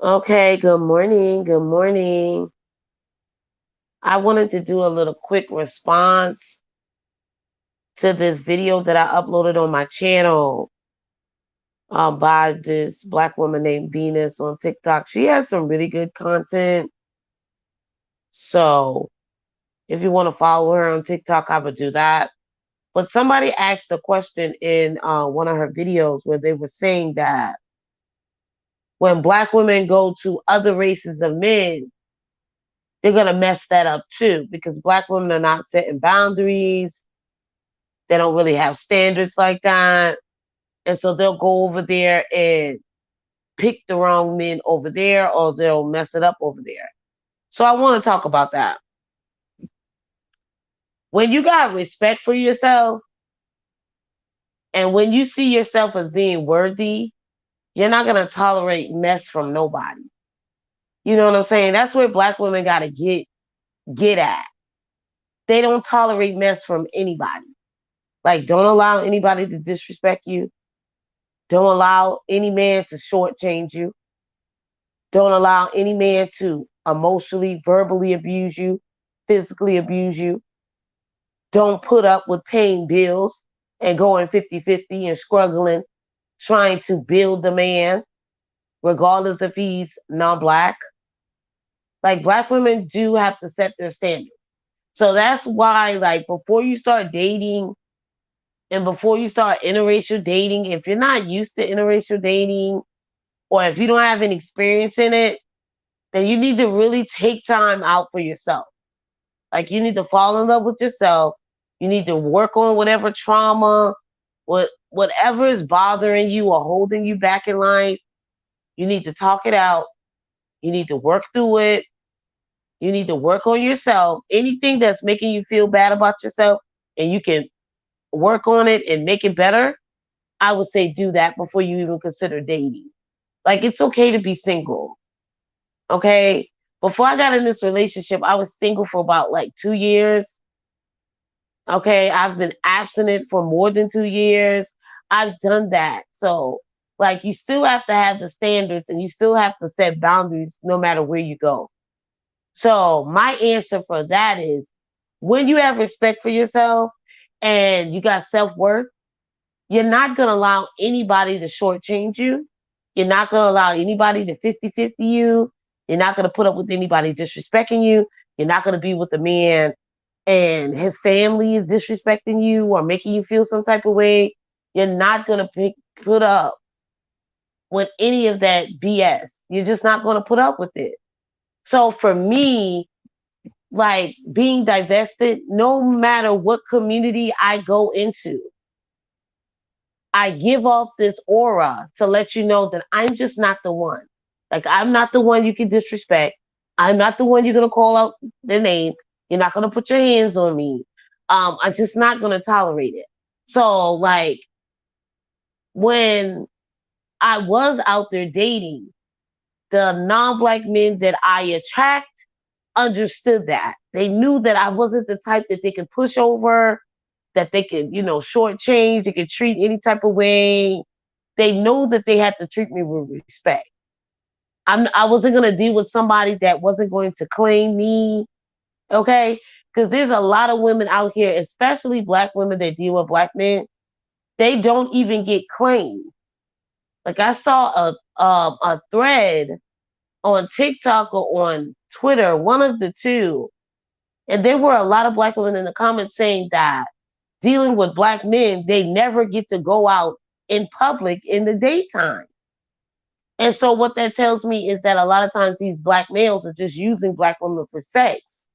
Okay, good morning. Good morning. I wanted to do a little quick response to this video that I uploaded on my channel by this black woman named Venus on TikTok. She has some really good content. So if you want to follow her on TikTok, I would do that. But somebody asked a question in one of her videos where they were saying that when black women go to other races of men, they're going to mess that up too because black women are not setting boundaries. They don't really have standards like that. And so they'll go over there and pick the wrong men over there or they'll mess it up over there. So I want to talk about that. When you got respect for yourself and when you see yourself as being worthy, you're not going to tolerate mess from nobody. You know what I'm saying? That's where black women got to get at. They don't tolerate mess from anybody. Like, don't allow anybody to disrespect you. Don't allow any man to shortchange you. Don't allow any man to emotionally, verbally abuse you, physically abuse you. Don't put up with paying bills and going 50-50 and struggling, trying to build the man, regardless if he's non black. Like, black women do have to set their standards. So that's why, like, before you start dating and before you start interracial dating, if you're not used to interracial dating or if you don't have any experience in it, then you need to really take time out for yourself. Like you need to fall in love with yourself. You need to work on whatever trauma, whatever is bothering you or holding you back in life. You need to talk it out. You need to work through it. You need to work on yourself. Anything that's making you feel bad about yourself and you can work on it and make it better, I would say do that before you even consider dating. Like it's okay to be single. Okay. Before I got in this relationship, I was single for about like 2 years. Okay. I've been abstinent for more than 2 years. I've done that. So, like, you still have to have the standards and you still have to set boundaries no matter where you go. So, my answer for that is when you have respect for yourself and you got self worth, you're not going to allow anybody to shortchange you. You're not going to allow anybody to 50-50 you. You're not going to put up with anybody disrespecting you. You're not going to be with a man and his family is disrespecting you or making you feel some type of way. You're not going to put up with any of that BS. You're just not going to put up with it. So for me, like being divested, no matter what community I go into, I give off this aura to let you know that I'm just not the one. Like, I'm not the one you can disrespect. I'm not the one you're going to call out their name. You're not going to put your hands on me. I'm just not going to tolerate it. So, like, when I was out there dating, the non black men that I attract understood that. They knew that I wasn't the type that they could push over, that they could, shortchange, they could treat any type of way. They know that they had to treat me with respect. I wasn't gonna deal with somebody that wasn't going to claim me, okay? Because there's a lot of women out here, especially black women that deal with black men. They don't even get claimed. Like I saw a thread on TikTok or on Twitter, one of the two, and there were a lot of black women in the comments saying that dealing with black men, they never get to go out in public in the daytime. And so what that tells me is that a lot of times these black males are just using black women for sex.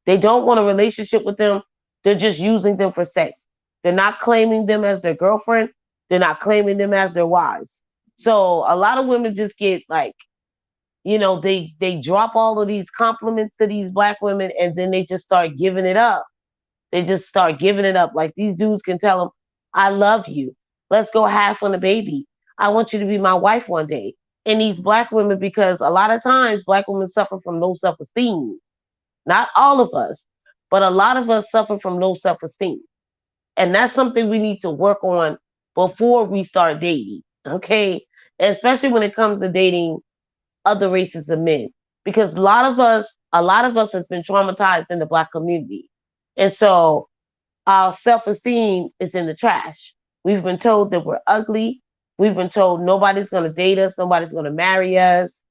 They don't want a relationship with them. They're just using them for sex. They're not claiming them as their girlfriend. They're not claiming them as their wives. So a lot of women just get like, they drop all of these compliments to these black women and then they just start giving it up. They just start giving it up. Like these dudes can tell them, I love you. Let's go half on a baby. I want you to be my wife one day. And these black women, because a lot of times black women suffer from low self esteem. Not all of us, but a lot of us suffer from low self esteem. And that's something we need to work on before we start dating. Okay. especially when it comes to dating other races of men, because a lot of us has been traumatized in the black community, and so our self-esteem is in the trash. We've been told that we're ugly. We've been told nobody's going to date us, nobody's going to marry us.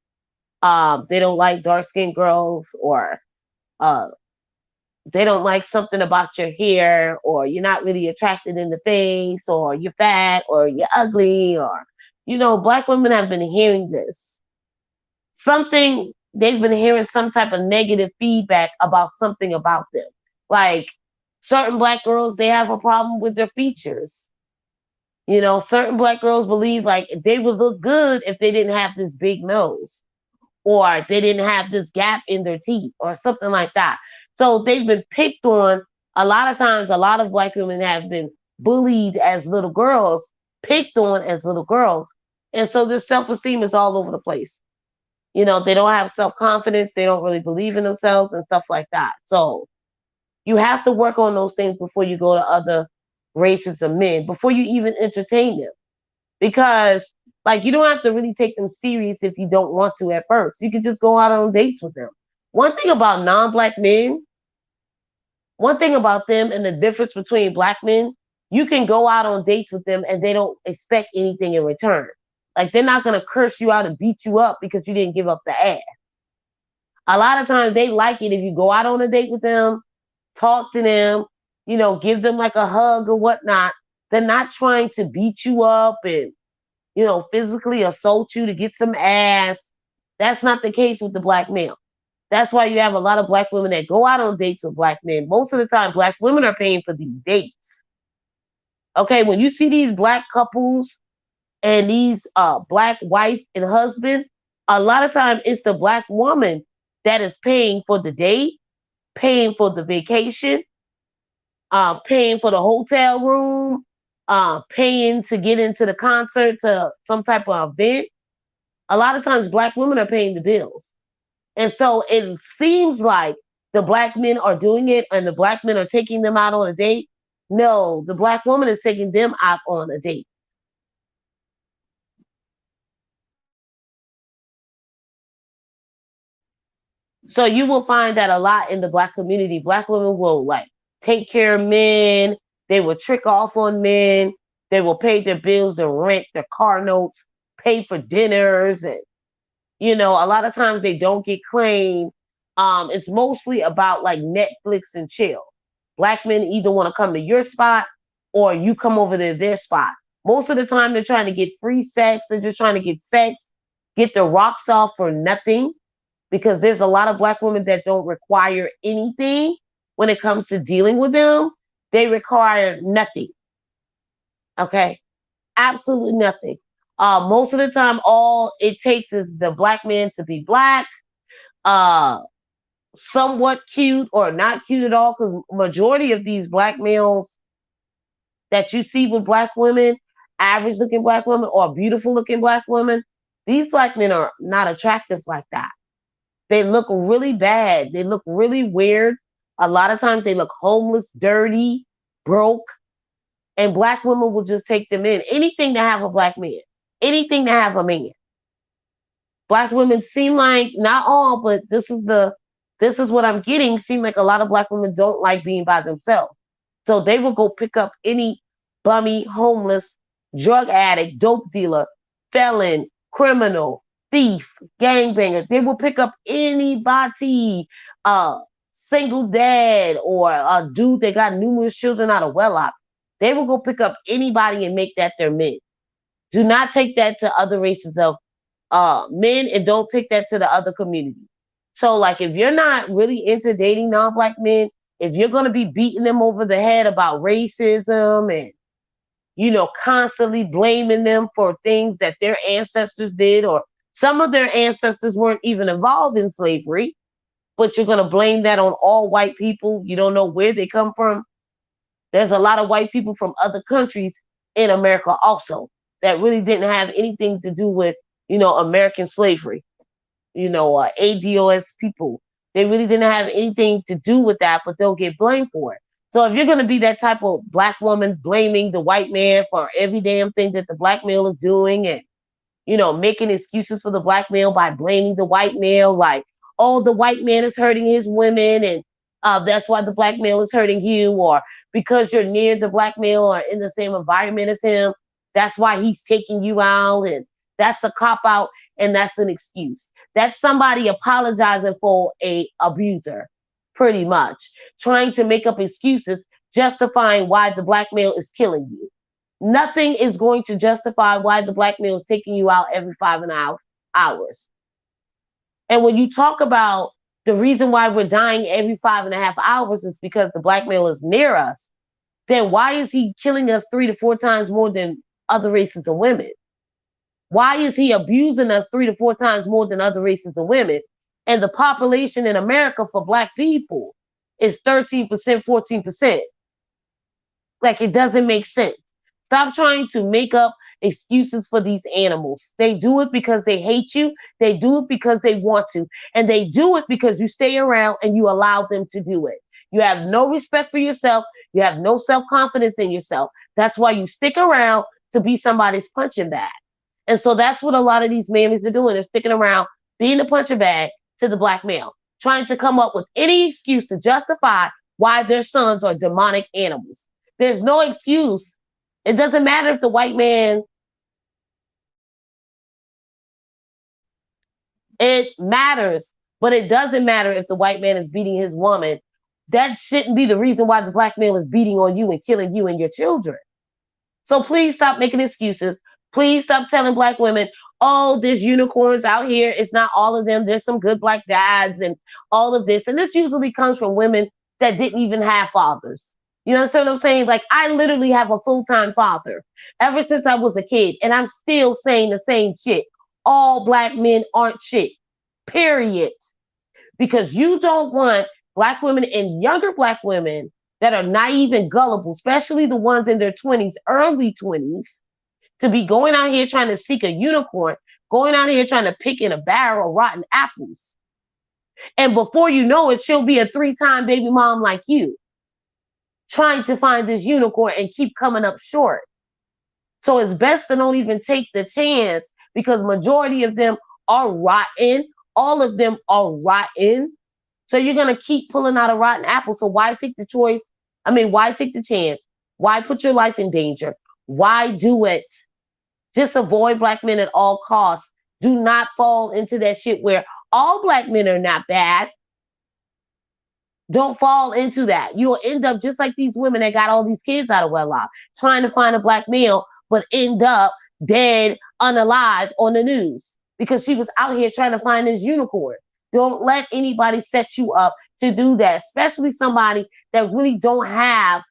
They don't like dark-skinned girls, or uh, they don't like something about your hair, or you're not really attracted in the face, or you're fat, or you're ugly, or black women have been hearing this. Something they've been hearing some type of negative feedback about something about them. Like certain black girls, they have a problem with their features. Certain black girls believe like they would look good if they didn't have this big nose, or they didn't have this gap in their teeth, or something like that. So they've been picked on. A lot of times, a lot of black women have been bullied as little girls, picked on as little girls. And so their self esteem is all over the place. They don't have self confidence. They don't really believe in themselves and stuff like that. So you have to work on those things before you go to other races of men, before you even entertain them. Because, like, you don't have to really take them serious if you don't want to at first. You can just go out on dates with them. One thing about non black men, one thing about them and the difference between black men, you can go out on dates with them and they don't expect anything in return. Like, they're not going to curse you out and beat you up because you didn't give up the ass. A lot of times they like it if you go out on a date with them, talk to them, give them like a hug or whatnot. They're not trying to beat you up and, physically assault you to get some ass. That's not the case with the black male. That's why you have a lot of black women that go out on dates with black men. Most of the time, black women are paying for these dates. Okay, when you see these black couples and these black wife and husband, a lot of time it's the black woman that is paying for the date, paying for the vacation, paying for the hotel room, paying to get into the concert, to some type of event. A lot of times black women are paying the bills. And so it seems like the black men are doing it and the black men are taking them out on a date. No, the black woman is taking them out on a date. So you will find that a lot in the black community. Black women will like take care of men. They will trick off on men. They will pay their bills, their rent, their car notes, pay for dinners, and a lot of times they don't get claimed. It's mostly about like Netflix and chill. Black men either want to come to your spot or you come over to their spot. Most of the time they're trying to get free sex. They're just trying to get sex, get the rocks off for nothing, because there's a lot of black women that don't require anything when it comes to dealing with them. They require nothing. Okay. Absolutely nothing. Most of the time, all it takes is the black man to be black, uh, somewhat cute or not cute at all. Because majority of these black males that you see with black women, average looking black women or beautiful looking black women, these black men are not attractive like that. They look really bad. They look really weird. A lot of times they look homeless, dirty, broke, and black women will just take them in. Anything to have a black man, anything to have a man. Black women seem like, not all, but this is what I'm getting. Seem like a lot of black women don't like being by themselves, so they will go pick up any bummy, homeless, drug addict, dope dealer, felon, criminal, thief, gangbanger. They will pick up anybody, uh, single dad or a dude that got numerous children out of wedlock. They will go pick up anybody and make that their men. Do not take that to other races of men, and don't take that to the other community. So, like, if you're not really into dating non-black men, if you're gonna be beating them over the head about racism and constantly blaming them for things that their ancestors did, or some of their ancestors weren't even involved in slavery, but you're gonna blame that on all white people. You don't know where they come from. There's a lot of white people from other countries in America also that really didn't have anything to do with, American slavery. ADOS people. They really didn't have anything to do with that, but they'll get blamed for it. So if you're going to be that type of black woman blaming the white man for every damn thing that the black male is doing, and making excuses for the black male by blaming the white male, like, oh, the white man is hurting his women, and that's why the black male is hurting you, or because you're near the black male or in the same environment as him, that's why he's taking you out, and that's a cop out, and that's an excuse. That's somebody apologizing for a abuser, pretty much, trying to make up excuses, justifying why the black male is killing you. Nothing is going to justify why the black male is taking you out every 5 hours. And when you talk about the reason why we're dying every 5.5 hours is because the black male is near us, then why is he killing us 3 to 4 times more than other races of women? Why is he abusing us 3 to 4 times more than other races of women? And the population in America for black people is 13%, 14%. Like, it doesn't make sense. Stop trying to make up excuses for these animals. They do it because they hate you. They do it because they want to. And they do it because you stay around and you allow them to do it. You have no respect for yourself. You have no self-confidence in yourself. That's why you stick around to be somebody's punching bag. And so that's what a lot of these mammies are doing. They're sticking around being the punching bag to the black male, trying to come up with any excuse to justify why their sons are demonic animals. There's no excuse. It doesn't matter if the white man, it matters, but it doesn't matter if the white man is beating his woman. That shouldn't be the reason why the black male is beating on you and killing you and your children. So please stop making excuses. Please stop telling black women, oh, there's unicorns out here. It's not all of them. There's some good black dads and all of this. And this usually comes from women that didn't even have fathers. You understand what I'm saying? Like, I literally have a full-time father ever since I was a kid, and I'm still saying the same shit. All black men aren't shit, period. Because you don't want black women and younger black women that are naive and gullible, especially the ones in their 20s, early 20s, to be going out here trying to seek a unicorn, going out here trying to pick in a barrel of rotten apples. And before you know it, she'll be a 3-time baby mom like you, trying to find this unicorn and keep coming up short. So it's best to don't even take the chance, because majority of them are rotten. All of them are rotten. So you're going to keep pulling out a rotten apple. So why take the choice? Why take the chance? Why put your life in danger? Why do it? Just avoid black men at all costs. Do not fall into that shit where all black men are not bad. Don't fall into that. You'll end up just like these women that got all these kids out of wedlock, trying to find a black male, but end up dead, unalive on the news because she was out here trying to find this unicorn. Don't let anybody set you up to do that, especially somebody that really don't have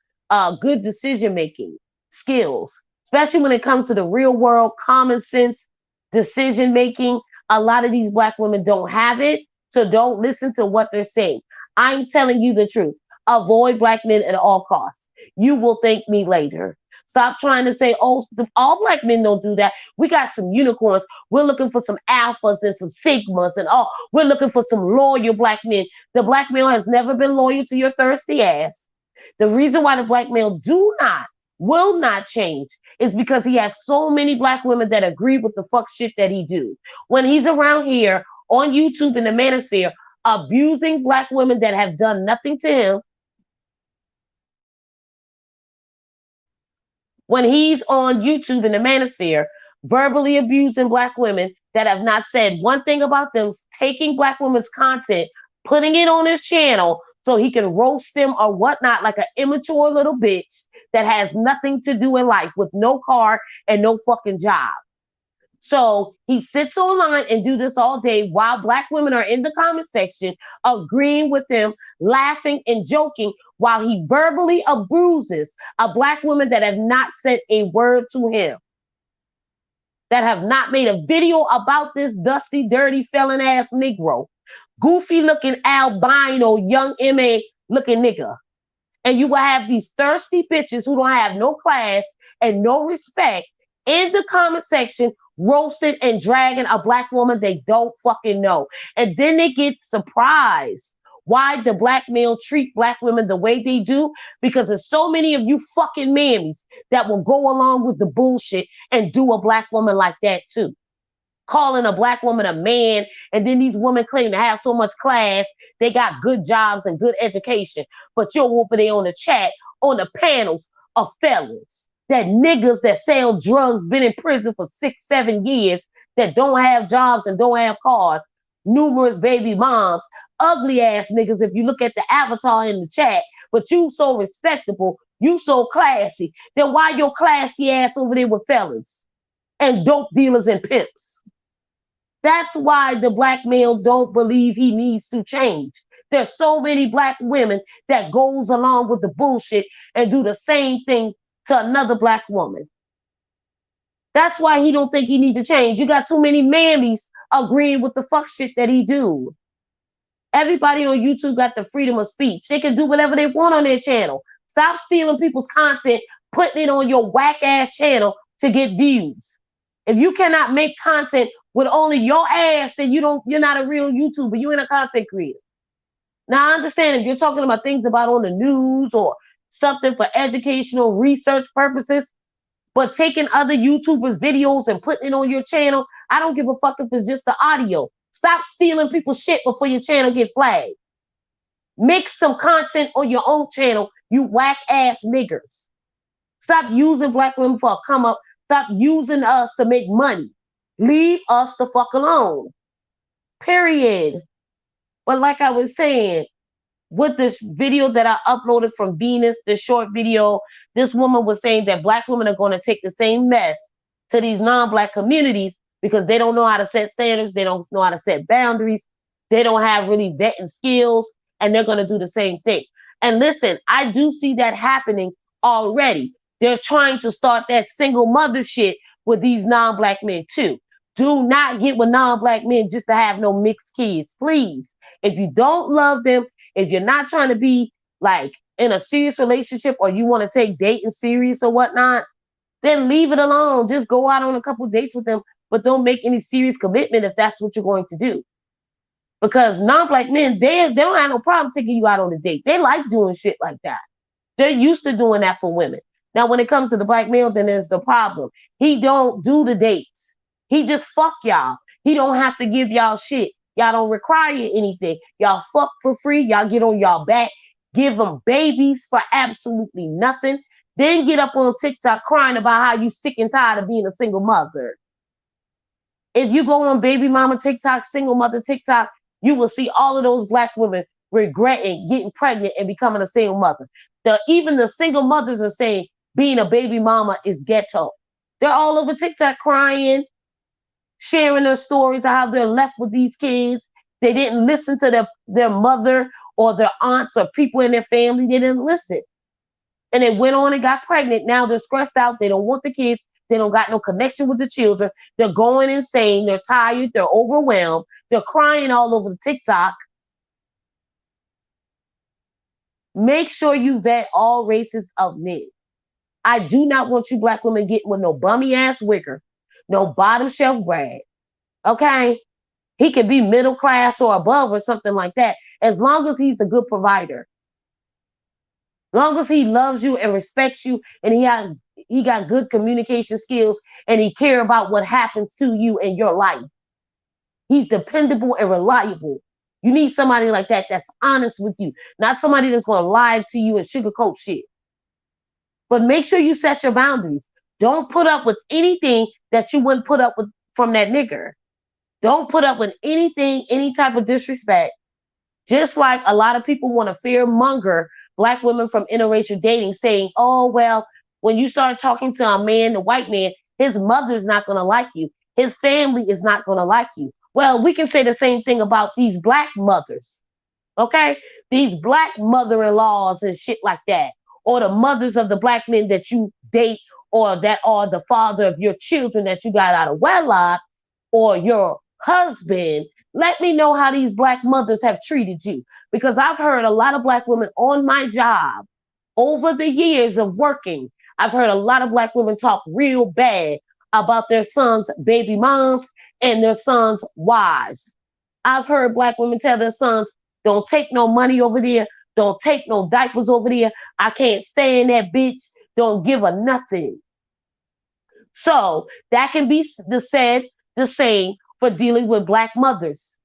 good decision-making skills, especially when it comes to the real world, common sense decision-making. A lot of these black women don't have it, so don't listen to what they're saying. I'm telling you the truth. Avoid black men at all costs. You will thank me later. Stop trying to say, oh, all black men don't do that. We got some unicorns. We're looking for some alphas and some sigmas and all. We're looking for some loyal black men. The black male has never been loyal to your thirsty ass. The reason why the black male will not change is because he has so many black women that agree with the fuck shit that he do. When he's around here on YouTube in the manosphere, abusing black women that have done nothing to him, when he's on YouTube in the manosphere, verbally abusing black women that have not said one thing about them, taking black women's content, putting it on his channel so he can roast them or whatnot like an immature little bitch that has nothing to do in life with no car and no fucking job. So he sits online and do this all day while black women are in the comment section agreeing with him, laughing and joking while he verbally abuses a black woman that have not said a word to him, that have not made a video about this dusty, dirty, felon ass Negro, goofy looking albino, young MA looking nigga. And you will have these thirsty bitches who don't have no class and no respect in the comment section roasting and dragging a black woman they don't fucking know. And then they get surprised why the black male treat black women the way they do, because there's so many of you fucking mammies that will go along with the bullshit and do a black woman like that too. calling a black woman a man, and then these women claim to have so much class, they got good jobs and good education, but you're over there on the chat, on the panels of felons, that niggas that sell drugs, been in prison for 6, 7 years, that don't have jobs and don't have cars, numerous baby moms, ugly ass niggas if you look at the avatar in the chat, but you so respectable, you so classy, then why your classy ass over there with felons and dope dealers and pimps? That's why the black male don't believe he needs to change. There's so many black women that goes along with the bullshit and do the same thing to another black woman. That's why he don't think he need to change. You got too many mammies agreeing with the fuck shit that he do. Everybody on YouTube got the freedom of speech. They can do whatever they want on their channel. Stop stealing people's content, putting it on your whack ass channel to get views. If you cannot make content with only your ass, then you're not a real YouTuber. You ain't a content creator. Now I understand if you're talking about things about on the news or something for educational research purposes, but taking other YouTubers' videos and putting it on your channel, I don't give a fuck if it's just the audio. Stop stealing people's shit before your channel get flagged. Make some content on your own channel, you whack ass niggers. Stop using black women for a come up. Stop using us to make money. Leave us the fuck alone. Period. But like I was saying, with this video that I uploaded from Venus, this short video, this woman was saying that black women are going to take the same mess to these non-black communities because they don't know how to set standards, they don't know how to set boundaries, they don't have really vetting skills, and they're going to do the same thing. And listen, I do see that happening already. They're trying to start that single mother shit with these non-black men too. Do not get with non-black men just to have no mixed kids, please. If you don't love them, if you're not trying to be like in a serious relationship or you want to take dating serious or whatnot, then leave it alone. Just go out on a couple dates with them, but don't make any serious commitment if that's what you're going to do. Because non-black men, they don't have no problem taking you out on a date. They like doing shit like that. They're used to doing that for women. Now, when it comes to the black male, then there's the problem. He don't do the dates. He just fuck y'all. He don't have to give y'all shit. Y'all don't require anything. Y'all fuck for free. Y'all get on y'all back. Give them babies for absolutely nothing. Then get up on TikTok crying about how you sick and tired of being a single mother. If you go on baby mama TikTok, single mother TikTok, you will see all of those black women regretting getting pregnant and becoming a single mother. Even the single mothers are saying being a baby mama is ghetto. They're all over TikTok crying, sharing their stories of how they're left with these kids. They didn't listen to their mother or their aunts or people in their family. They didn't listen. And they went on and got pregnant. Now they're stressed out. They don't want the kids. They don't got no connection with the children. They're going insane. They're tired. They're overwhelmed. They're crying all over the TikTok. Make sure you vet all races of men. I do not want you black women getting with no bummy ass wicker, no bottom shelf brag. Okay? He could be middle class or above or something like that, as long as he's a good provider. Long as he loves you and respects you and he got good communication skills and he care about what happens to you in your life. He's dependable and reliable. You need somebody like that that's honest with you, not somebody that's going to lie to you and sugarcoat shit. But make sure you set your boundaries. Don't put up with anything that you wouldn't put up with from that nigger. Don't put up with anything, any type of disrespect. Just like a lot of people want to fear monger black women from interracial dating, saying, oh, well, when you start talking to a man, a white man, his mother's not going to like you. His family is not going to like you. Well, we can say the same thing about these black mothers, okay? These black mother-in-laws and shit like that, or the mothers of the black men that you date, or that are the father of your children that you got out of wedlock, or your husband. Let me know how these black mothers have treated you, because I've heard a lot of black women on my job over the years of working. I've heard a lot of black women talk real bad about their sons' baby moms and their sons' wives. I've heard black women tell their sons, don't take no money over there. Don't take no diapers over there. I can't stand that bitch. Don't give her nothing. So that can be said the same for dealing with black mothers.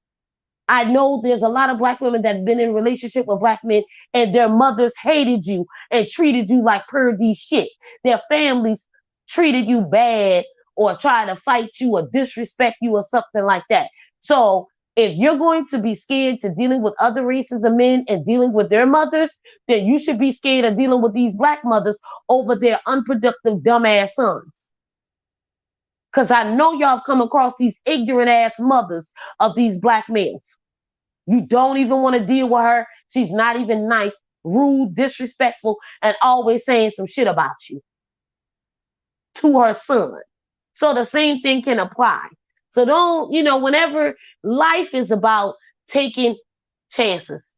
I know there's a lot of black women that have been in a relationship with black men and their mothers hated you and treated you like pervy shit. Their families treated you bad or tried to fight you or disrespect you or something like that. So if you're going to be scared to dealing with other races of men and dealing with their mothers, then you should be scared of dealing with these black mothers over their unproductive dumbass sons. Because I know y'all have come across these ignorant ass mothers of these black males. You don't even want to deal with her. She's not even nice, rude, disrespectful, and always saying some shit about you to her son. So the same thing can apply. So don't, whenever life is about taking chances,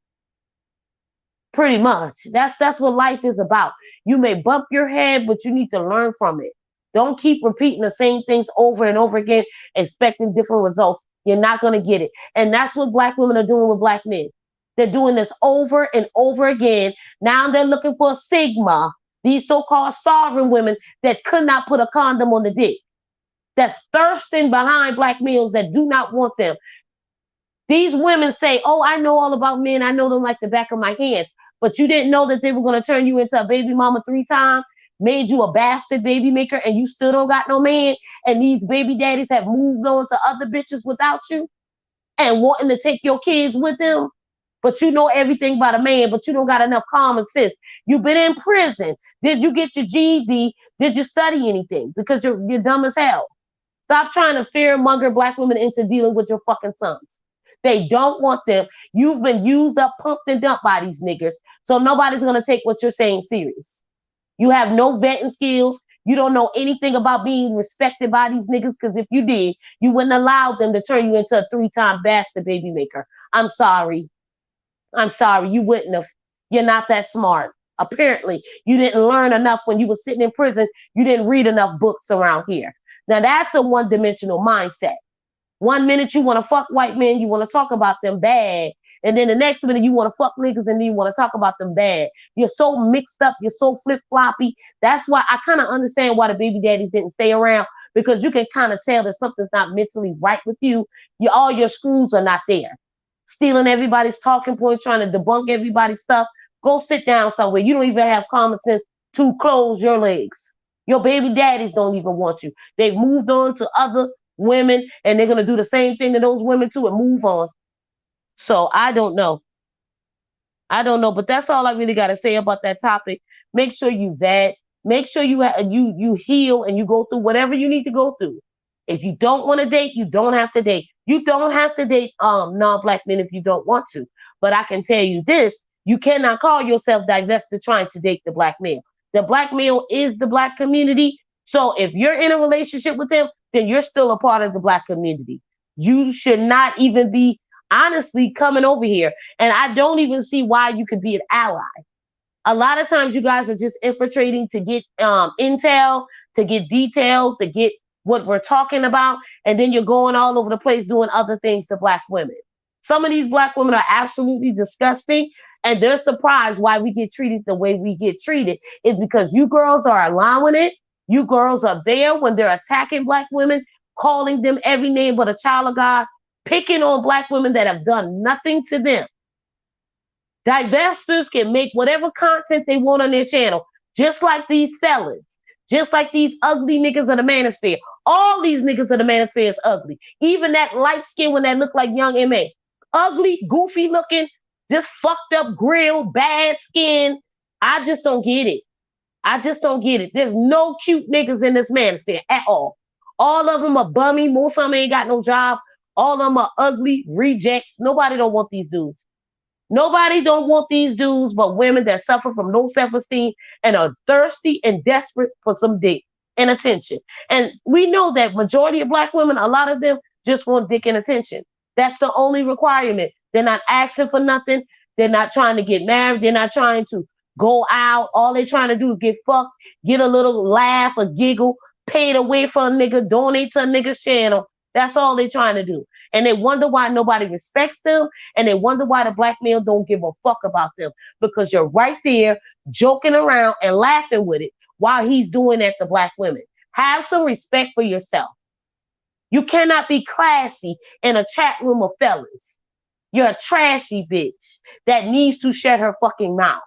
pretty much. That's what life is about. You may bump your head, but you need to learn from it. Don't keep repeating the same things over and over again, expecting different results. You're not going to get it. And that's what black women are doing with black men. They're doing this over and over again. Now they're looking for a Sigma, these so-called sovereign women that could not put a condom on the dick, that's thirsting behind black males that do not want them. These women say, oh, I know all about men. I know them like the back of my hands. But you didn't know that they were going to turn you into a baby mama 3 times, made you a bastard baby maker, and you still don't got no man. And these baby daddies have moved on to other bitches without you and wanting to take your kids with them. But you know everything about a man, but you don't got enough common sense. You've been in prison. Did you get your GED? Did you study anything? Because you're dumb as hell. Stop trying to fearmonger black women into dealing with your fucking sons. They don't want them. You've been used up, pumped, and dumped by these niggas. So nobody's going to take what you're saying serious. You have no vetting skills. You don't know anything about being respected by these niggas, because if you did, you wouldn't allow them to turn you into a 3-time bastard baby maker. I'm sorry. You wouldn't have. You're not that smart. Apparently, you didn't learn enough when you were sitting in prison. You didn't read enough books around here. Now, that's a one-dimensional mindset. One minute you want to fuck white men, you want to talk about them bad. And then the next minute you want to fuck niggas and then you want to talk about them bad. You're so mixed up. You're so flip-floppy. That's why I kind of understand why the baby daddies didn't stay around, because you can kind of tell that something's not mentally right with you. All your screws are not there. Stealing everybody's talking points, trying to debunk everybody's stuff. Go sit down somewhere. You don't even have common sense to close your legs. Your baby daddies don't even want you. They've moved on to other women, and they're going to do the same thing to those women too and move on. So I don't know, but that's all I really got to say about that topic. Make sure you vet. Make sure you heal and you go through whatever you need to go through. If you don't want to date, you don't have to date. You don't have to date non-black men if you don't want to. But I can tell you this: you cannot call yourself divested trying to date the black male. The black male is the black community. So if you're in a relationship with him, then you're still a part of the black community. You should not even be honestly coming over here. And I don't even see why you could be an ally. A lot of times you guys are just infiltrating to get intel, to get details, to get what we're talking about. And then you're going all over the place doing other things to black women. Some of these black women are absolutely disgusting. And they're surprised why we get treated the way we get treated. Is because you girls are allowing it. You girls are there when they're attacking black women, calling them every name but a child of God, picking on black women that have done nothing to them. Divestors can make whatever content they want on their channel, just like these felons, just like these ugly niggas of the manosphere. All these niggas of the manosphere is ugly. Even that light skin one that look like young M.A. Ugly, goofy looking, just fucked up grill, bad skin. I just don't get it. There's no cute niggas in this manosphere at all. All of them are bummy. Most of them ain't got no job. All of them are ugly rejects. Nobody don't want these dudes. Nobody don't want these dudes but women that suffer from low self-esteem and are thirsty and desperate for some dick and attention. And we know that majority of black women, a lot of them just want dick and attention. That's the only requirement. They're not asking for nothing. They're not trying to get married. They're not trying to go out. All they're trying to do is get fucked, get a little laugh, a giggle, paid away for a nigga, donate to a nigga's channel. That's all they're trying to do. And they wonder why nobody respects them. And they wonder why the black male don't give a fuck about them. Because you're right there joking around and laughing with it while he's doing that to black women. Have some respect for yourself. You cannot be classy in a chat room of fellas. You're a trashy bitch that needs to shut her fucking mouth.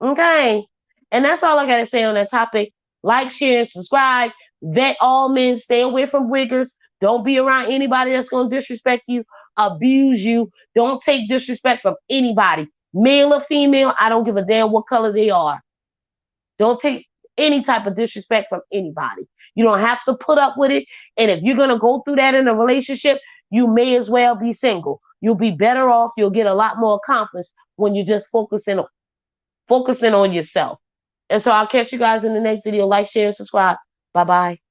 Okay? And that's all I gotta say on that topic. Like, share, and subscribe. Vet all men. Stay away from wiggers. Don't be around anybody that's gonna disrespect you, abuse you. Don't take disrespect from anybody. Male or female, I don't give a damn what color they are. Don't take any type of disrespect from anybody. You don't have to put up with it. And if you're gonna go through that in a relationship, you may as well be single. You'll be better off. You'll get a lot more accomplished when you're just focusing on yourself. And so I'll catch you guys in the next video. Like, share, and subscribe. Bye bye.